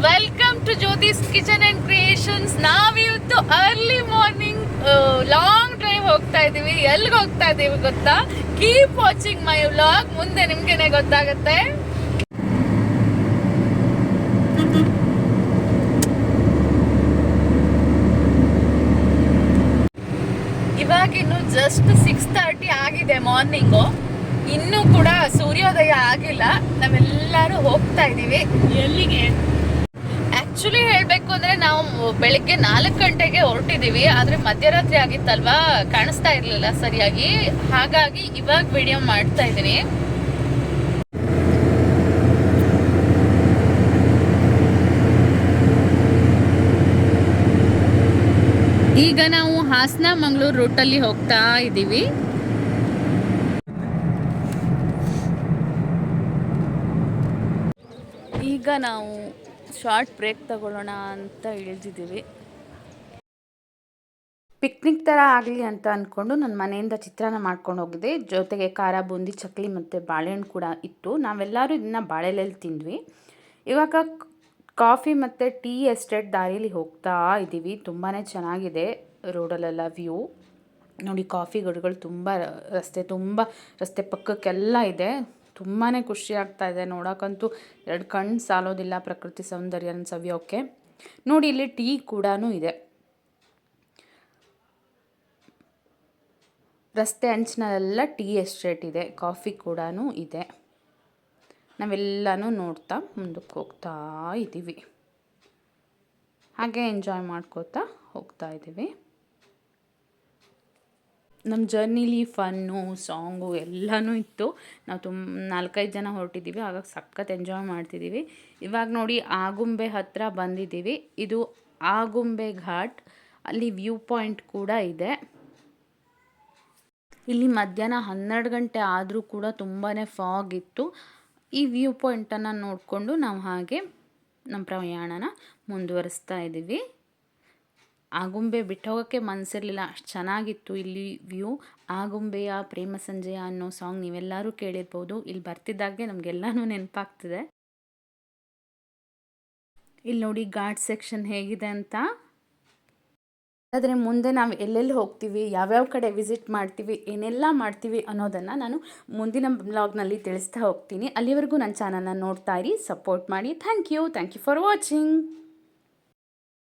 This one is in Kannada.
Welcome to Jyoti's kitchen and creations. ನಾವಿವತ್ತು ಅರ್ಲಿ ಮಾರ್ನಿಂಗ್ ಲಾಂಗ್ ಡ್ರೈವ್ ಹೋಗ್ತಾ ಇದೀವಿ. ಎಲ್ಲಿಗೆ ಹೋಗ್ತಾ ಇದೀವಿ ಗೊತ್ತಾ? ಕೀಪ್ ವಾಚಿಂಗ್ ಮೈ ವ್ಲಾಗ್, ಮುಂದೆ ನಿಮ್ಗೆನೆ ಗೊತ್ತಾಗುತ್ತೆ. ಇವಾಗಿನ್ನು ಜಸ್ಟ್ 6:30 ಆಗಿದೆ ಮಾರ್ನಿಂಗು. ಇನ್ನೂ ಕೂಡ ಸೂರ್ಯೋದಯ ಆಗಿಲ್ಲ. ನಾವೆಲ್ಲರೂ ಹೋಗ್ತಾ ಇದೀವಿ. ಎಲ್ಲಿಗೆ? ಆಕ್ಚುಲಿ ಹೇಳಬೇಕು ಅಂದರೆ ನಾವು ಬೆಳಿಗ್ಗೆ 4 ಗಂಟೆಗೆ ಹೊರಟಿದ್ದೀವಿ. ಆದರೆ ಮಧ್ಯರಾತ್ರಿ ಆಗಿತ್ತಲ್ವಾ, ಕಾಣಿಸ್ತಾ ಇರಲಿಲ್ಲ ಸರಿಯಾಗಿ. ಹಾಗಾಗಿ ಇವಾಗ ವಿಡಿಯೋ ಮಾಡ್ತಾ ಇದ್ದೀನಿ. ಈಗ ನಾವು ಹಾಸನ ಮಂಗಳೂರು ರೂಟಲ್ಲಿ ಹೋಗ್ತಾ ಇದ್ದೀವಿ. ಈಗ ನಾವು ಶಾರ್ಟ್ ಬ್ರೇಕ್ ತಗೊಳ್ಳೋಣ ಅಂತ ಇಳಿದಿದ್ದೀವಿ. ಪಿಕ್ನಿಕ್ ಥರ ಆಗಲಿ ಅಂತ ಅಂದ್ಕೊಂಡು ನನ್ನ ಮನೆಯಿಂದ ಚಿತ್ರಾನ್ನ ಮಾಡ್ಕೊಂಡು ಹೋಗಿದ್ದೆ. ಜೊತೆಗೆ ಖಾರ ಬೂಂದಿ ಚಕ್ಲಿ ಮತ್ತು ಬಾಳೆಹಣ್ಣು ಕೂಡ ಇತ್ತು. ನಾವೆಲ್ಲರೂ ಇದನ್ನು ಬಾಳೆಲೆಲ್ಲಿ ತಿಂದ್ವಿ. ಇವಾಗ ಕಾಫಿ ಮತ್ತು ಟೀ ಎಸ್ಟೇಟ್ ದಾರಿಲಿ ಹೋಗ್ತಾ ಇದ್ದೀವಿ. ತುಂಬಾ ಚೆನ್ನಾಗಿದೆ ರೋಡಲ್ಲೆಲ್ಲ ವ್ಯೂ ನೋಡಿ. ಕಾಫಿ ಗಿಡಗಳು ತುಂಬ ರಸ್ತೆ ಪಕ್ಕಕ್ಕೆಲ್ಲ ಇದೆ. ತುಂಬಾ ಖುಷಿ ಆಗ್ತಾ ಇದೆ ನೋಡೋಕ್ಕಂತೂ. 2 ಕಣ್ಣು ಸಾಲೋದಿಲ್ಲ ಪ್ರಕೃತಿ ಸೌಂದರ್ಯನ ಸವಿಯೋಕ್ಕೆ. ನೋಡಿ ಇಲ್ಲಿ ಟೀ ಕೂಡ ಇದೆ. ರಸ್ತೆ ಅಂಚಿನಲ್ಲೆಲ್ಲ ಟೀ ಎಸ್ಟೇಟ್ ಇದೆ, ಕಾಫಿ ಕೂಡ ಇದೆ. ನಾವೆಲ್ಲನೂ ನೋಡ್ತಾ ಮುಂದಕ್ಕೆ ಹೋಗ್ತಾ ಇದ್ದೀವಿ. ಹಾಗೆ ಎಂಜಾಯ್ ಮಾಡ್ಕೋತಾ ಹೋಗ್ತಾ ಇದ್ದೀವಿ. ನಮ್ಮ ಜರ್ನಿಲಿ ಫನ್ನು, ಸಾಂಗು ಎಲ್ಲನೂ ಇತ್ತು. ನಾವು 4-5 ಜನ ಹೊರಟಿದ್ದೀವಿ. ಹಾಗಾಗಿ ಸಖತ್ ಎಂಜಾಯ್ ಮಾಡ್ತಿದ್ದೀವಿ. ಇವಾಗ ನೋಡಿ ಆಗುಂಬೆ ಹತ್ತಿರ ಬಂದಿದ್ದೀವಿ. ಇದು ಆಗುಂಬೆ ಘಾಟ್. ಅಲ್ಲಿ ವ್ಯೂ ಪಾಯಿಂಟ್ ಕೂಡ ಇದೆ. ಇಲ್ಲಿ ಮಧ್ಯಾಹ್ನ 12 ಗಂಟೆ ಆದರೂ ಕೂಡ ತುಂಬಾ ಫಾಗ್ ಇತ್ತು. ಈ ವ್ಯೂ ಪಾಯಿಂಟನ್ನು ನೋಡಿಕೊಂಡು ನಾವು ಹಾಗೆ ನಮ್ಮ ಪ್ರಯಾಣನ ಮುಂದುವರಿಸ್ತಾ ಇದ್ದೀವಿ. ಆಗುಂಬೆ ಬಿಟ್ಟು ಹೋಗೋಕ್ಕೆ ಮನಸ್ಸಿರಲಿಲ್ಲ, ಅಷ್ಟು ಚೆನ್ನಾಗಿತ್ತು ಇಲ್ಲಿ ವ್ಯೂ. ಆಗುಂಬೆಯ ಪ್ರೇಮ ಸಂಜೆಯ ಅನ್ನೋ ಸಾಂಗ್ ನೀವೆಲ್ಲರೂ ಕೇಳಿರ್ಬೋದು. ಇಲ್ಲಿ ಬರ್ತಿದ್ದಾಗೆ ನಮಗೆಲ್ಲನೂ ನೆನಪಾಗ್ತಿದೆ. ಇಲ್ಲಿ ನೋಡಿ ಘಾಟ್ ಸೆಕ್ಷನ್ ಹೇಗಿದೆ ಅಂತ. ಆದರೆ ಮುಂದೆ ನಾವು ಎಲ್ಲೆಲ್ಲಿ ಹೋಗ್ತೀವಿ, ಯಾವ್ಯಾವ ಕಡೆ ವಿಸಿಟ್ ಮಾಡ್ತೀವಿ, ಏನೆಲ್ಲ ಮಾಡ್ತೀವಿ ಅನ್ನೋದನ್ನು ನಾನು ಮುಂದಿನ ಬ್ಲಾಗ್ನಲ್ಲಿ ತಿಳಿಸ್ತಾ ಹೋಗ್ತೀನಿ. ಅಲ್ಲಿವರೆಗೂ ನನ್ನ ಚಾನಲ್ನ ನೋಡ್ತಾ ಇರಿ, ಸಪೋರ್ಟ್ ಮಾಡಿ. Thank you for watching.